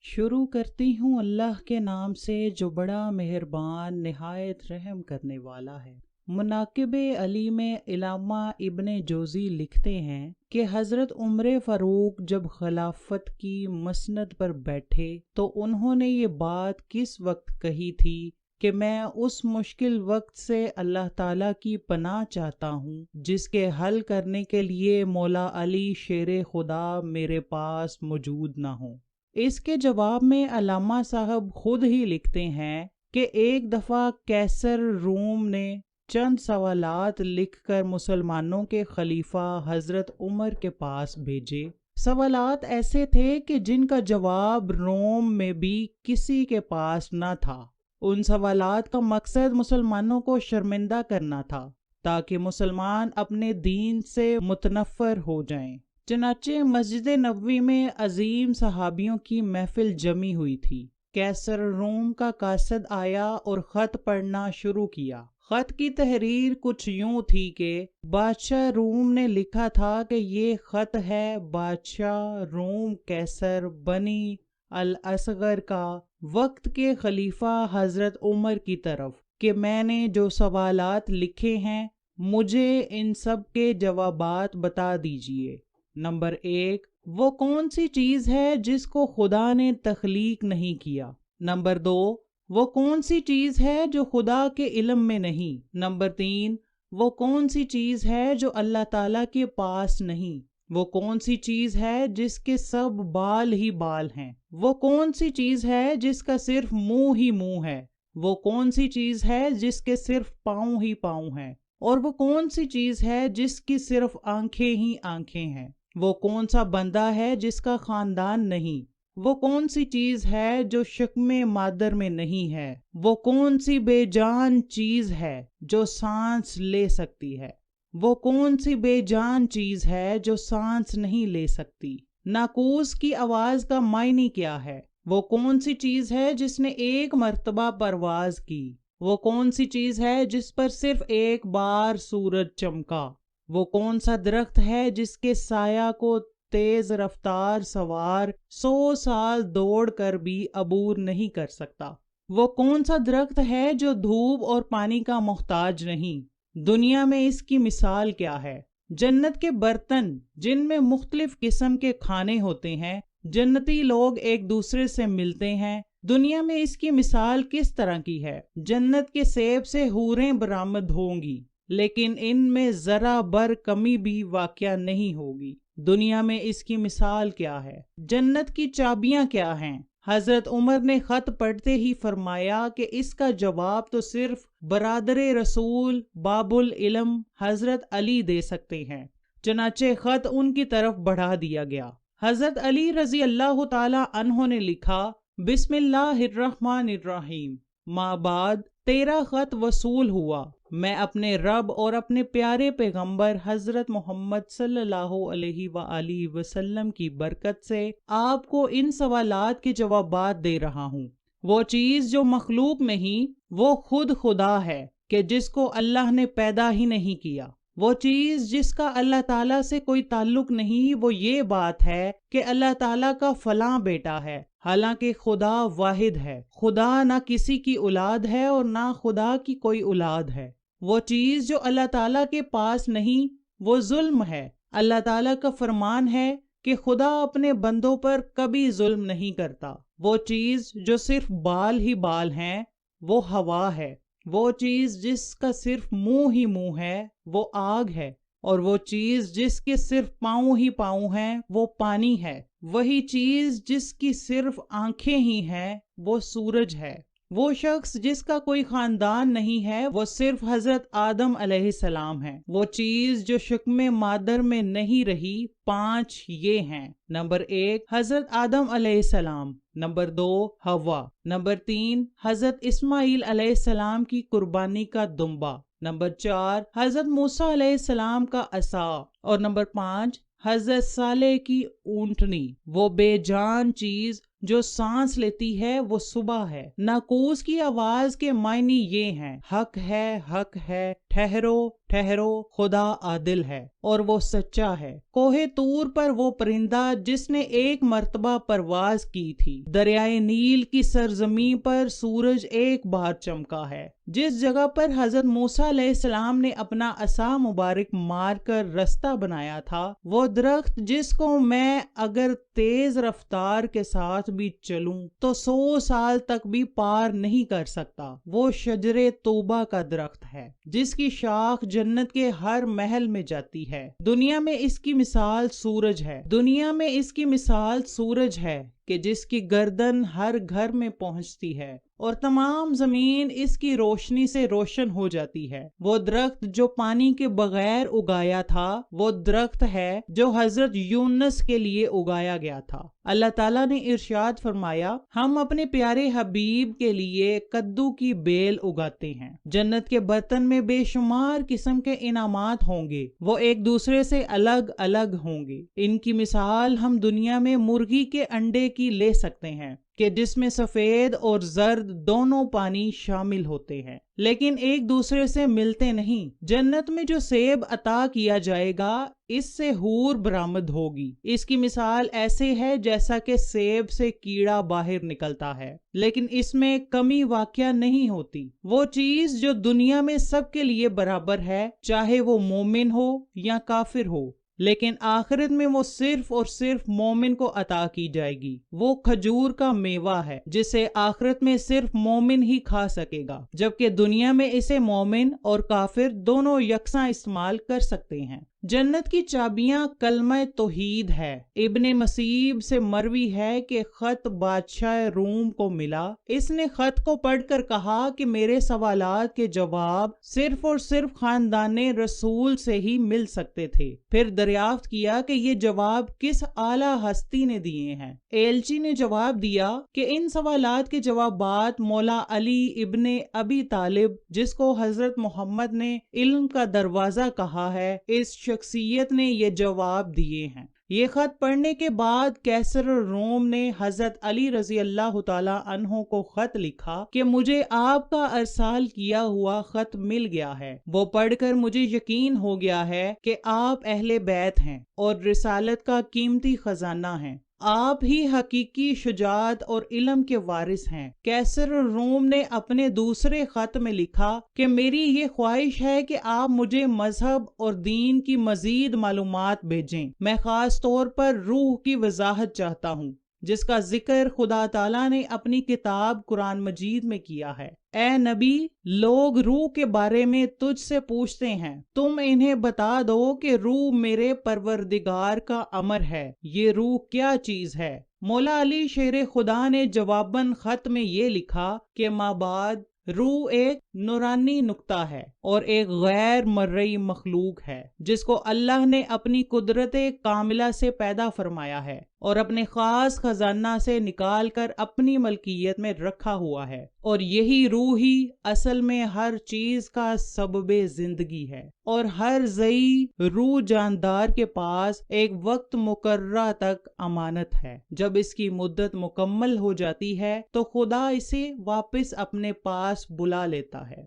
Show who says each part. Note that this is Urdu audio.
Speaker 1: شروع کرتی ہوں اللہ کے نام سے جو بڑا مہربان نہایت رحم کرنے والا ہے۔ مناقب علی میں علامہ ابن جوزی لکھتے ہیں کہ حضرت عمر فاروق جب خلافت کی مسند پر بیٹھے تو انہوں نے یہ بات کس وقت کہی تھی کہ میں اس مشکل وقت سے اللہ تعالیٰ کی پناہ چاہتا ہوں جس کے حل کرنے کے لیے مولا علی شیر خدا میرے پاس موجود نہ ہوں۔ اس کے جواب میں علامہ صاحب خود ہی لکھتے ہیں کہ ایک دفعہ قیصر روم نے چند سوالات لکھ کر مسلمانوں کے خلیفہ حضرت عمر کے پاس بھیجے۔ سوالات ایسے تھے کہ جن کا جواب روم میں بھی کسی کے پاس نہ تھا۔ ان سوالات کا مقصد مسلمانوں کو شرمندہ کرنا تھا تاکہ مسلمان اپنے دین سے متنفر ہو جائیں۔ چنانچہ مسجد نبوی میں عظیم صحابیوں کی محفل جمی ہوئی تھی۔ قیصر روم کا قاصد آیا اور خط پڑھنا شروع کیا۔ خط کی تحریر کچھ یوں تھی کہ بادشاہ روم نے لکھا تھا کہ یہ خط ہے بادشاہ روم قیصر بنی الاصغر کا وقت کے خلیفہ حضرت عمر کی طرف کہ میں نے جو سوالات لکھے ہیں مجھے ان سب کے جوابات بتا دیجئے۔ نمبر 1، وہ کون سی چیز ہے جس کو خدا نے تخلیق نہیں کیا؟ نمبر 2، وہ کون سی چیز ہے جو خدا کے علم میں نہیں؟ نمبر 3، وہ کون سی چیز ہے جو اللہ تعالیٰ کے پاس نہیں؟ وہ کون سی چیز ہے جس کے سب بال ہی بال ہیں؟ وہ کون سی چیز ہے جس کا صرف منہ ہی منہ ہے؟ وہ کون سی چیز ہے جس کے صرف پاؤں ہی پاؤں ہیں؟ اور وہ کون سی چیز ہے جس کی صرف آنکھیں ہی آنکھیں ہیں؟ وہ کون سا بندہ ہے جس کا خاندان نہیں؟ وہ کون سی چیز ہے جو شکم مادر میں نہیں ہے؟ وہ کون سی بے جان چیز ہے جو سانس لے سکتی ہے؟ وہ کون سی بے جان چیز ہے جو سانس نہیں لے سکتی؟ ناقوس کی آواز کا معنی کیا ہے؟ وہ کون سی چیز ہے جس نے ایک مرتبہ پرواز کی؟ وہ کون سی چیز ہے جس پر صرف ایک بار سورج چمکا؟ وہ کون سا درخت ہے جس کے سایہ کو تیز رفتار سوار 100 سال دوڑ کر بھی عبور نہیں کر سکتا؟ وہ کون سا درخت ہے جو دھوپ اور پانی کا محتاج نہیں؟ دنیا میں اس کی مثال کیا ہے؟ جنت کے برتن جن میں مختلف قسم کے کھانے ہوتے ہیں، جنتی لوگ ایک دوسرے سے ملتے ہیں، دنیا میں اس کی مثال کس طرح کی ہے؟ جنت کے سیب سے حوریں برآمد ہوں گی لیکن ان میں ذرا بر کمی بھی واقع نہیں ہوگی۔ دنیا میں اس کی مثال کیا ہے؟ جنت کی چابیاں کیا ہیں؟ حضرت عمر نے خط پڑھتے ہی فرمایا کہ اس کا جواب تو صرف برادر رسول باب العلم حضرت علی دے سکتے ہیں۔ چنانچہ خط ان کی طرف بڑھا دیا گیا۔ حضرت علی رضی اللہ تعالی عنہ نے لکھا، بسم اللہ الرحمن الرحیم، ما بعد تیرا خط وصول ہوا۔ میں اپنے رب اور اپنے پیارے پیغمبر حضرت محمد صلی اللہ علیہ وآلہ وسلم کی برکت سے آپ کو ان سوالات کے جوابات دے رہا ہوں۔ وہ چیز جو مخلوق نہیں وہ خود خدا ہے کہ جس کو اللہ نے پیدا ہی نہیں کیا۔ وہ چیز جس کا اللہ تعالیٰ سے کوئی تعلق نہیں وہ یہ بات ہے کہ اللہ تعالیٰ کا فلاں بیٹا ہے، حالانکہ خدا واحد ہے۔ خدا نہ کسی کی اولاد ہے اور نہ خدا کی کوئی اولاد ہے۔ وہ چیز جو اللہ تعالیٰ کے پاس نہیں وہ ظلم ہے۔ اللہ تعالیٰ کا فرمان ہے کہ خدا اپنے بندوں پر کبھی ظلم نہیں کرتا۔ وہ چیز جو صرف بال ہی بال ہیں وہ ہوا ہے۔ وہ چیز جس کا صرف منہ ہی منہ ہے وہ آگ ہے، اور وہ چیز جس کے صرف پاؤں ہی پاؤں ہیں وہ پانی ہے۔ وہی چیز جس کی صرف آنکھیں ہی ہیں وہ سورج ہے۔ وہ شخص جس کا کوئی خاندان نہیں ہے وہ صرف حضرت آدم علیہ السلام ہے۔ وہ چیز جو شکم مادر میں نہیں رہی 5 یہ ہیں۔ نمبر 1، حضرت آدم علیہ السلام۔ نمبر 2، حوا۔ نمبر 3، حضرت اسماعیل علیہ السلام کی قربانی کا دمبا۔ نمبر 4، حضرت موسیٰ علیہ السلام کا عصا۔ اور نمبر 5، حضرت صالح کی اونٹنی، وہ بے جان چیز جو سانس لیتی ہے وہ صبح ہے۔ ناقوس کی آواز کے معنی یہ ہیں، حق ہے، ٹھہرو ٹھہرو، خدا عادل ہے اور وہ سچا ہے۔ کوہ طور پر وہ پرندہ جس نے ایک مرتبہ پرواز کی تھی، دریائے نیل کی سرزمین پر سورج ایک بار چمکا ہے۔ جس جگہ پر حضرت موسیٰ علیہ السلام نے اپنا عصا مبارک مار کر رستہ بنایا تھا، وہ درخت جس کو میں اگر تیز رفتار کے ساتھ بھی چلوں تو 100 سال تک بھی پار نہیں کر سکتا، وہ شجر توبہ کا درخت ہے جس کی شاخ جنت کے ہر محل میں جاتی ہے۔ دنیا میں اس کی مثال سورج ہے کہ جس کی گردن ہر گھر میں پہنچتی ہے اور تمام زمین اس کی روشنی سے روشن ہو جاتی ہے۔ وہ درخت جو پانی کے بغیر اگایا تھا، وہ درخت ہے جو حضرت یونس کے لیے اگایا گیا تھا۔ اللہ تعالیٰ نے ارشاد فرمایا، ہم اپنے پیارے حبیب کے لیے کدو کی بیل اگاتے ہیں۔ جنت کے برتن میں بے شمار قسم کے انعامات ہوں گے، وہ ایک دوسرے سے الگ الگ ہوں گے۔ ان کی مثال ہم دنیا میں مرغی کے انڈے کی لے سکتے ہیں کہ جس میں سفید اور زرد دونوں پانی شامل ہوتے ہیں، لیکن ایک دوسرے سے ملتے نہیں۔ جنت میں جو سیب عطا کیا جائے گا، اس سے حور برآمد ہوگی۔ اس کی مثال ایسے ہے جیسا کہ سیب سے کیڑا باہر نکلتا ہے، لیکن اس میں کمی واقع نہیں ہوتی۔ وہ چیز جو دنیا میں سب کے لیے برابر ہے، چاہے وہ مومن ہو یا کافر ہو، لیکن آخرت میں وہ صرف اور صرف مومن کو عطا کی جائے گی۔ وہ کھجور کا میوہ ہے جسے آخرت میں صرف مومن ہی کھا سکے گا، جبکہ دنیا میں اسے مومن اور کافر دونوں یکساں استعمال کر سکتے ہیں۔ جنت کی چابیاں کلمہ توحید ہے۔ ابن مسیب سے مروی ہے کہ خط بادشاہ روم کو ملا، اس نے خط کو پڑھ کر کہا کہ میرے سوالات کے جواب صرف اور صرف خاندان رسول سے ہی مل سکتے تھے۔ پھر دریافت کیا کہ یہ جواب کس اعلیٰ ہستی نے دیے ہیں۔ ایلچی نے جواب دیا کہ ان سوالات کے جوابات مولا علی ابن ابی طالب، جس کو حضرت محمد نے علم کا دروازہ کہا ہے، اس شخصیت نے یہ جواب دیے ہیں۔ یہ خط پڑھنے کے بعد کیسر روم نے حضرت علی رضی اللہ تعالی عنہ کو خط لکھا کہ مجھے آپ کا ارسال کیا ہوا خط مل گیا ہے۔ وہ پڑھ کر مجھے یقین ہو گیا ہے کہ آپ اہل بیت ہیں اور رسالت کا قیمتی خزانہ ہیں۔ آپ ہی حقیقی شجاعت اور علم کے وارث ہیں۔ کیسر روم نے اپنے دوسرے خط میں لکھا کہ میری یہ خواہش ہے کہ آپ مجھے مذہب اور دین کی مزید معلومات بھیجیں۔ میں خاص طور پر روح کی وضاحت چاہتا ہوں، جس کا ذکر خدا تعالیٰ نے اپنی کتاب قرآن مجید میں کیا ہے۔ اے نبی، لوگ روح کے بارے میں تجھ سے پوچھتے ہیں، تم انہیں بتا دو کہ روح میرے پروردگار کا امر ہے۔ یہ روح کیا چیز ہے؟ مولا علی شیر خدا نے جواباً خط میں یہ لکھا کہ مابعد روح ایک نورانی نقطہ ہے اور ایک غیر مرئی مخلوق ہے جس کو اللہ نے اپنی قدرت کاملہ سے پیدا فرمایا ہے اور اپنے خاص خزانہ سے نکال کر اپنی ملکیت میں رکھا ہوا ہے، اور یہی روح ہی اصل میں ہر چیز کا سبب زندگی ہے، اور ہر ذی روح جاندار کے پاس ایک وقت مقررہ تک امانت ہے۔ جب اس کی مدت مکمل ہو جاتی ہے تو خدا اسے واپس اپنے پاس بلا لیتا ہے۔